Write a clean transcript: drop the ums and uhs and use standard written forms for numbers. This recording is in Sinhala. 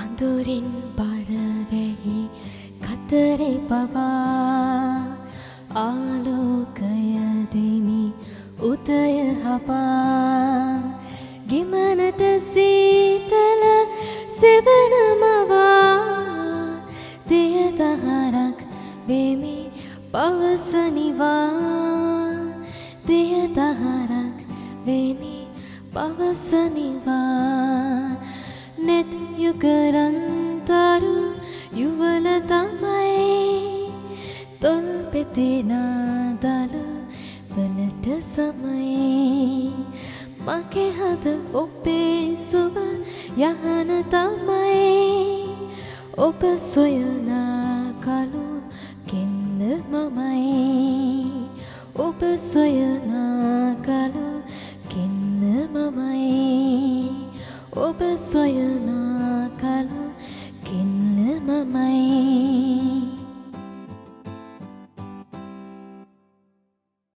අඳුරින් බරවෙහි කතරේ පවා ආලෝකය දෙමි උදය හපා ගිමනට සීතල සෙවන මවා දියදහරක් වෙමි පවසනිවා දියදහරක් වෙමි පවසනිවා net යුගරන්තරු යුවල තමයි තොල් පෙතිනා දල වලට සමයි මගේ හද ඔබේ සුව යහන තමයි ඔබ සොයනා කලු කෙන්න මමයි ඔබ සොයනා කලු කෙන්න මමයි ඔබ සොයනා කලු